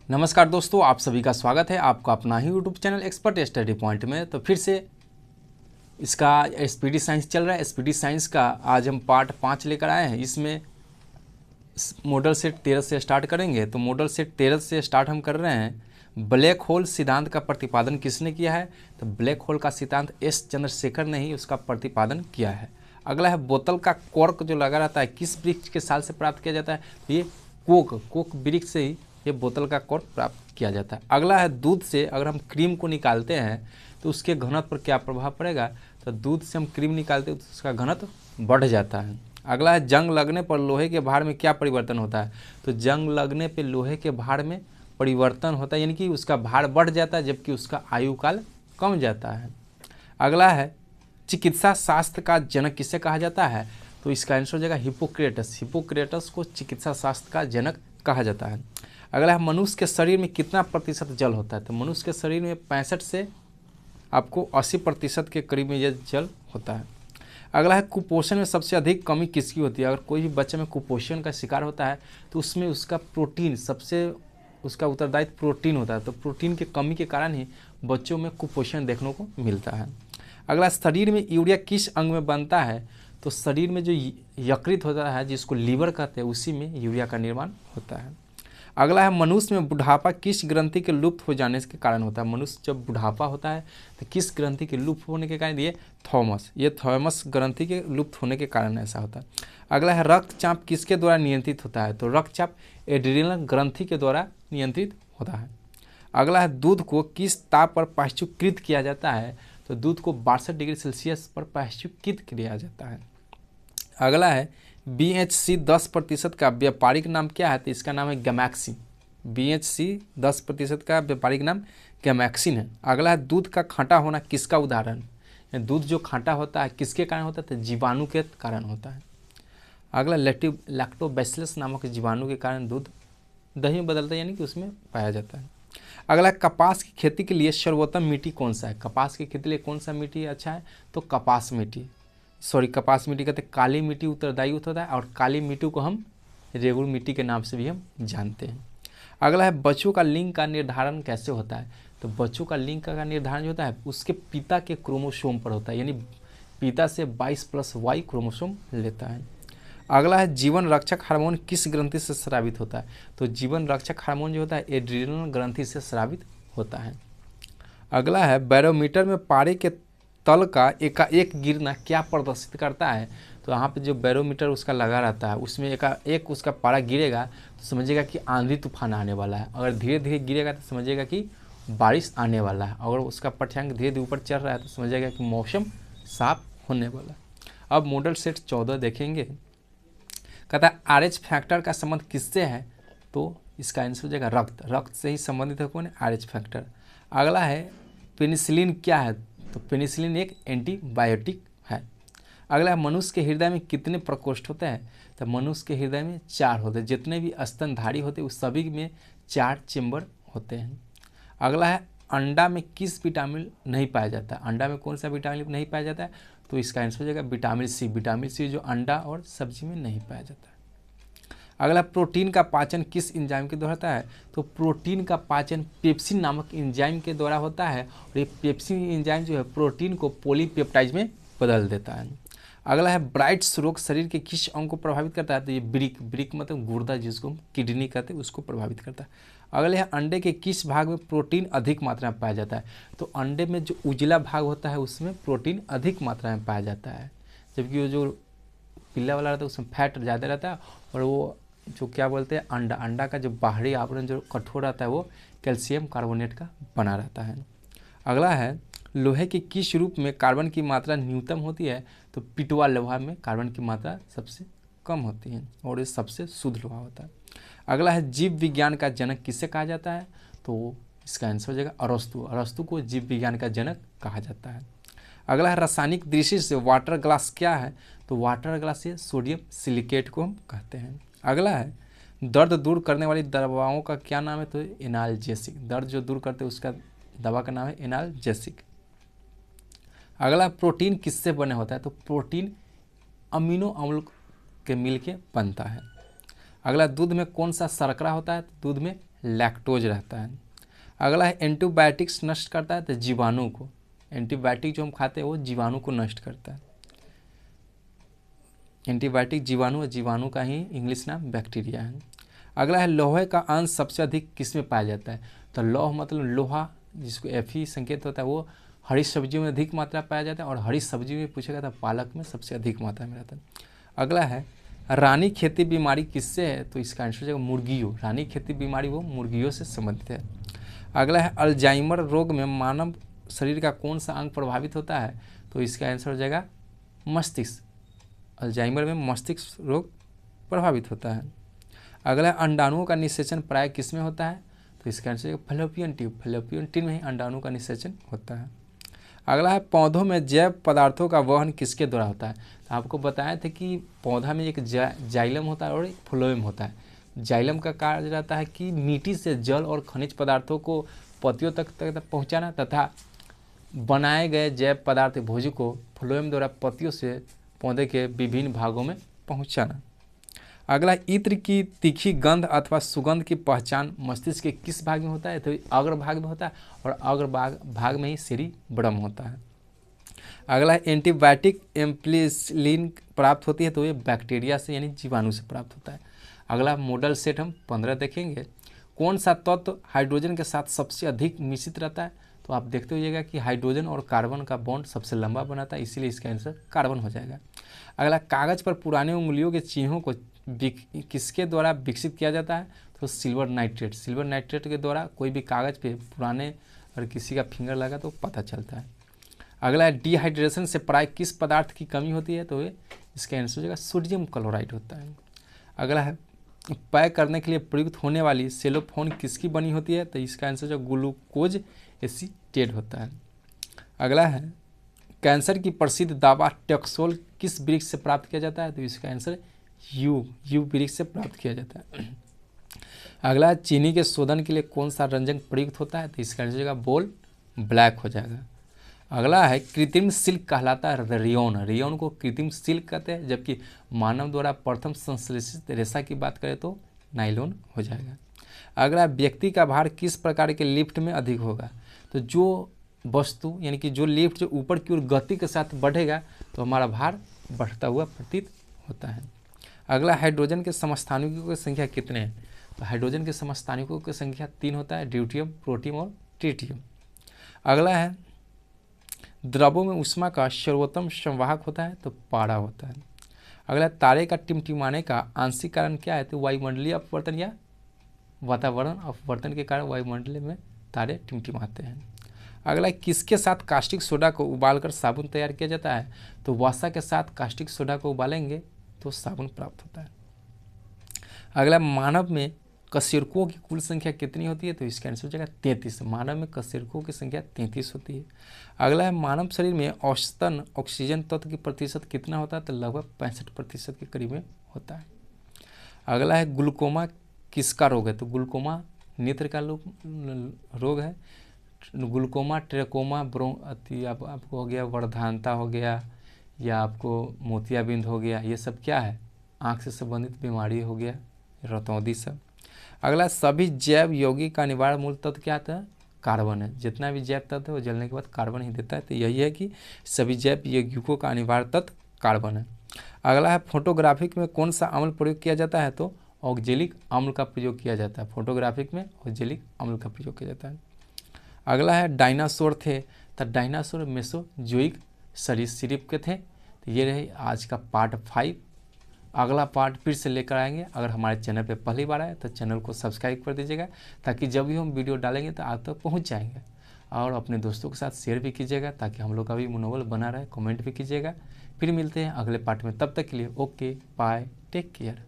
नमस्कार दोस्तों, आप सभी का स्वागत है आपका अपना ही YouTube channel expert study point में। तो फिर से इसका एसपीटी साइंस चल रहा है। एसपीटी साइंस का आज हम पार्ट 5 लेकर आए हैं। इसमें मॉडल सेट 13 से स्टार्ट करेंगे। तो मॉडल सेट 13 से स्टार्ट हम कर रहे हैं। ब्लैक होल सिद्धांत का प्रतिपादन किसने किया है? तो ब्लैक होल का सिद्धांत एस चंद्रशेखर ने ही उसका प्रतिपादन किया है। अगला है बोतल का कॉर्क जो लगा रहता है किस वृक्ष के साल से प्राप्त किया जाता है? तो ये कोक वृक्ष से ही ये बोतल का कॉर्क प्राप्त किया जाता है। अगला है दूध से अगर हम क्रीम को निकालते हैं तो उसके घनत्व पर क्या प्रभाव पड़ेगा? तो दूध से हम क्रीम निकालते हैं तो उसका घनत्व बढ़ जाता है। अगला है जंग लगने पर लोहे के भार में क्या परिवर्तन होता है? तो जंग लगने पर लोहे के भार में परिवर्तन होता है, यानी कि उसका भार बढ़ जाता है जबकि उसका आयु काल कम जाता है। अगला है चिकित्सा शास्त्र का जनक किसे कहा जाता है? तो इसका आंसर हो जाएगा हिप्पोक्रेटस। हिप्पोक्रेटस को चिकित्सा शास्त्र का जनक कहा जाता है। अगला है मनुष्य के शरीर में कितना प्रतिशत जल होता है? तो मनुष्य के शरीर में 65 से आपको 80% के करीब में यह जल होता है। अगला है कुपोषण में सबसे अधिक कमी किसकी होती है? अगर कोई भी बच्चे में कुपोषण का शिकार होता है तो उसमें उसका प्रोटीन सबसे उसका उत्तरदायित्व प्रोटीन होता है। तो प्रोटीन की कमी के कारण ही बच्चों में कुपोषण देखने को मिलता है। अगला शरीर में यूरिया किस अंग में बनता है? तो शरीर में जो यकृत होता है जिसको लीवर कहते हैं उसी में यूरिया का निर्माण होता है। अगला है मनुष्य में बुढ़ापा किस ग्रंथि के लुप्त हो जाने के कारण होता है? मनुष्य जब बुढ़ापा होता है तो किस ग्रंथि के लुप्त होने के कारण? ये थॉमस ग्रंथि के लुप्त होने के कारण ऐसा होता है। अगला है रक्तचाप किसके द्वारा नियंत्रित होता है? तो रक्तचाप एड्रिनल ग्रंथि के द्वारा नियंत्रित होता है। अगला है दूध को किस ताप पर पाश्चुकृत किया जाता है? तो दूध को 62 डिग्री सेल्सियस पर पाश्चुकृत किया जाता है। अगला है BHC 10% का व्यापारिक नाम क्या है? तो इसका नाम है गैमेक्सिन। BHC 10% का व्यापारिक नाम गैमेक्सिन है। अगला है दूध का खट्टा होना किसका उदाहरण? दूध जो खट्टा होता है किसके कारण होता है? तो जीवाणु के कारण होता है। अगला लैक्टोबैसिलस नामक जीवाणु के कारण दूध दही में बदलता है, यानी कि उसमें पाया जाता है। अगला कपास की खेती के लिए सर्वोत्तम मिट्टी कौन सा है? कपास की खेती के लिए कौन सा मिट्टी अच्छा है? तो कपास मिट्टी कहते हैं। काली मिट्टी उत्तरदायी होता है और काली मिट्टी को हम रेगुड़ मिट्टी के नाम से भी हम जानते हैं। अगला है बच्चों का लिंग का निर्धारण कैसे होता है? तो बच्चों का लिंग का निर्धारण जो होता है उसके पिता के क्रोमोसोम पर होता है, यानी पिता से 22+Y क्रोमोसोम लेता है। अगला है जीवन रक्षक हार्मोन किस ग्रंथि से स्रावित होता है? तो जीवन रक्षक हार्मोन जो होता है एड्रिनल ग्रंथि से स्रावित होता है। अगला है बैरोमीटर में पारे के तल का एकाएक गिरना क्या प्रदर्शित करता है? तो यहाँ पे जो बैरोमीटर उसका लगा रहता है उसमें एकाएक उसका पारा गिरेगा तो समझिएगा कि आंधी तूफान आने वाला है। अगर धीरे धीरे गिरेगा तो समझिएगा कि बारिश आने वाला है। अगर उसका पाठ्यांक धीरे धीरे ऊपर चल रहा है तो समझिएगा कि मौसम साफ होने वाला है। अब मॉडल सेट 14 देखेंगे। कहता है RH फैक्टर का संबंध किससे है? तो इसका आंसर हो जाएगा रक्त से ही संबंधित है। कौन है? RH factor. अगला है पेनिसिलिन क्या है? तो पेनिसिलिन एक एंटीबायोटिक है। अगला है मनुष्य के हृदय में कितने प्रकोष्ठ होते हैं? तो मनुष्य के हृदय में 4 होते हैं। जितने भी स्तनधारी होते हैं उस सभी में 4 चेम्बर होते हैं। अगला है अंडा में किस विटामिन नहीं पाया जाता है? अंडा में कौन सा विटामिन नहीं पाया जाता है? तो इसका आंसर हो जाएगा विटामिन सी। विटामिन सी जो अंडा और सब्जी में नहीं पाया जाता है। अगला प्रोटीन का पाचन किस एंजाइम के द्वारा होता है? तो प्रोटीन का पाचन पेप्सिन नामक एंजाइम के द्वारा होता है और ये पेप्सिन एंजाइम जो है प्रोटीन को पॉलीपेप्टाइड में बदल देता है। अगला है ब्राइट्स रोग शरीर के किस अंग को प्रभावित करता है? तो ये ब्रिक मतलब गुर्दा जिसको हम किडनी कहते हैं उसको प्रभावित करता है। अगले है अंडे के किस भाग में प्रोटीन अधिक मात्रा में पाया जाता है? तो अंडे में जो उजला भाग होता है उसमें प्रोटीन अधिक मात्रा में पाया जाता है, जबकि वो जो पीला वाला रहता है उसमें फैट ज़्यादा रहता है और वो जो क्या बोलते हैं अंडा का जो बाहरी आवरण जो कठोर रहता है वो कैल्शियम कार्बोनेट का बना रहता है। अगला है लोहे के किस रूप में कार्बन की मात्रा न्यूनतम होती है? तो पिटवा लोहा में कार्बन की मात्रा सबसे कम होती है और ये सबसे शुद्ध लोहा होता है। अगला है जीव विज्ञान का जनक किसे कहा जाता है? तो इसका आंसर हो जाएगा अरस्तु। अरस्तु को जीव विज्ञान का जनक कहा जाता है। अगला है रासायनिक दृष्टि से वाटर ग्लास क्या है? तो वाटर ग्लास से सोडियम सिलिकेट को हम कहते हैं। अगला है दर्द दूर करने वाली दवाओं का क्या नाम है? तो एनाल्जेसिक। दर्द जो दूर करते हैं उसका दवा का नाम है एनाल्जेसिक। अगला प्रोटीन किससे बने होता है? तो प्रोटीन अमीनो अम्ल के मिल के बनता है। अगला दूध में कौन सा शर्करा होता है? दूध में लैक्टोज रहता है। अगला है एंटीबायोटिक्स नष्ट करता है तो जीवाणु को, एंटीबायोटिक जो हम खाते हैं वो जीवाणु को नष्ट करता है। एंटीबायोटिक जीवाणु, जीवाणु का ही इंग्लिश नाम बैक्टीरिया है। अगला है लोहे का अंश सबसे अधिक किस में पाया जाता है, तो लौह मतलब लोहा जिसको Fe संकेत होता है वो हरी सब्जियों में अधिक मात्रा पाया जाता है, और हरी सब्जी में पूछेगा तो पालक में सबसे अधिक मात्रा में रहता है। अगला है रानी खेती बीमारी किससे है, तो इसका आंसर हो जाएगा मुर्गियों, रानी खेती बीमारी वो मुर्गियों से संबंधित है। अगला है अल्जाइमर रोग में मानव शरीर का कौन सा अंग प्रभावित होता है, तो इसका आंसर हो जाएगा मस्तिष्क, अल्जाइमर में मस्तिष्क रोग प्रभावित होता है। अगला अंडाणुओं का निषेचन प्राय किस में होता है, तो इसका answer fallopian tube, fallopian tube में ही अंडाणु का निषेचन होता है। अगला है पौधों में जैव पदार्थों का वहन किसके द्वारा होता है, तो आपको बताया था कि पौधा में एक जाइलम होता है और एक फ्लोएम होता है। जाइलम का कार्य रहता है कि मिट्टी से जल और खनिज पदार्थों को पत्तियों तक पहुँचाना, तथा बनाए गए जैव पदार्थ भोज्य को फ्लोएम द्वारा पत्तियों से पौधे के विभिन्न भागों में पहुँचाना। अगला इत्र की तीखी गंध अथवा सुगंध की पहचान मस्तिष्क के किस भाग में होता है, तो अग्रभाग में होता है, और अग्रभाग में ही सेरिब्रम होता है। अगला एंटीबायोटिक एम्प्लिसिलिन प्राप्त होती है, तो ये बैक्टीरिया से यानी जीवाणु से प्राप्त होता है। अगला मॉडल सेट हम 15 देखेंगे। कौन सा तत्व हाइड्रोजन के साथ सबसे अधिक मिश्रित रहता है, तो आप देखते होइएगा कि हाइड्रोजन और कार्बन का बॉन्ड सबसे लंबा बनाता है, इसीलिए इसका आंसर कार्बन हो जाएगा। अगला कागज पर पुराने उंगलियों के चिन्हों को किसके द्वारा विकसित किया जाता है, तो सिल्वर नाइट्रेट, सिल्वर नाइट्रेट के द्वारा कोई भी कागज पे पुराने और किसी का फिंगर लगा तो पता चलता है। अगला है डिहाइड्रेशन से प्राय किस पदार्थ की कमी होती है, तो ये इसका आंसर हो जाएगा सोडियम क्लोराइड होता है। अगला है पैक करने के लिए प्रयुक्त होने वाली सेलोफोन किसकी बनी होती है, तो इसका आंसर जो ग्लूकोज एसीटेट होता है। अगला है कैंसर की प्रसिद्ध दवा टैक्सोल किस वृक्ष से प्राप्त किया जाता है, तो इसका आंसर यू वृक्ष से प्राप्त किया जाता है। अगला चीनी के शोधन के लिए कौन सा रंजक प्रयुक्त होता है, तो इसका आंसर हो जाएगा बोल ब्लैक हो जाएगा। अगला है कृत्रिम सिल्क कहलाता है रेयन, रेयन को कृत्रिम सिल्क कहते हैं, जबकि मानव द्वारा प्रथम संश्लेषित रेशा की बात करें तो नायलॉन हो जाएगा। अगला व्यक्ति का भार किस प्रकार के लिफ्ट में अधिक होगा, तो जो वस्तु यानी कि जो लिफ्ट जो ऊपर की ओर गति के साथ बढ़ेगा तो हमारा भार बढ़ता हुआ प्रतीत होता है। अगला हाइड्रोजन के समस्थानिकों की संख्या कितने हैं, तो हाइड्रोजन के समस्थानिकों की संख्या 3 होता है, ड्यूटियम, प्रोटियम और ट्रिटियम। अगला है द्रवों में ऊष्मा का सर्वोत्तम संवाहक होता है, तो पारा होता है। अगला तारे का टिमटिमाने का आंशिक कारण क्या है, तो वायुमंडलीय अपवर्तन या वातावरण अपवर्तन के कारण वायुमंडल में तारे टिमटिमाते हैं। अगला किसके साथ कास्टिक सोडा को उबालकर साबुन तैयार किया जाता है, तो वसा के साथ कास्टिक सोडा को उबालेंगे तो साबुन प्राप्त होता है। अगला मानव में कशेरुकों की कुल संख्या कितनी होती है, तो इसका आंसर हो जाएगा 33। मानव में कशेरुकों की संख्या 33 होती है। अगला है मानव शरीर में औसतन ऑक्सीजन तत्व की प्रतिशत कितना होता है, तो लगभग 65% के करीब में होता है। अगला है ग्लूकोमा किसका रोग है, तो ग्लूकोमा नेत्र का रोग है। ग्लूकोमा, ट्रेकोमा, आपको हो गया वर्धानता हो गया, या आपको मोतियाबिंद हो गया, ये सब क्या है आँख से संबंधित बीमारी हो गया, रतौंधी सब। अगला सभी जैव यौगिक का अनिवार्य मूल तत्व क्या था, कार्बन है। जितना भी जैव तत्व है वो जलने के बाद कार्बन ही देता है, तो यही है कि सभी जैव यौगिकों का अनिवार्य तत्व कार्बन है। अगला है फोटोग्राफिक में कौन सा अम्ल प्रयोग किया जाता है, तो ऑक्जेलिक अम्ल का प्रयोग किया जाता है। फोटोग्राफिक में ऑक्जेलिक अम्ल का प्रयोग किया जाता है। अगला है डायनासोर थे, तो डायनासोर मेसोजोइक सरीसृप के थे। तो ये रहे आज का पार्ट 5। अगला पार्ट फिर से लेकर आएंगे। अगर हमारे चैनल पे पहली बार आए तो चैनल को सब्सक्राइब कर दीजिएगा, ताकि जब भी हम वीडियो डालेंगे तो आप तक पहुंच जाएंगे। और अपने दोस्तों के साथ शेयर भी कीजिएगा, ताकि हम लोग का भी मनोबल बना रहे। कमेंट भी कीजिएगा। फिर मिलते हैं अगले पार्ट में, तब तक के लिए ओके बाय, टेक केयर।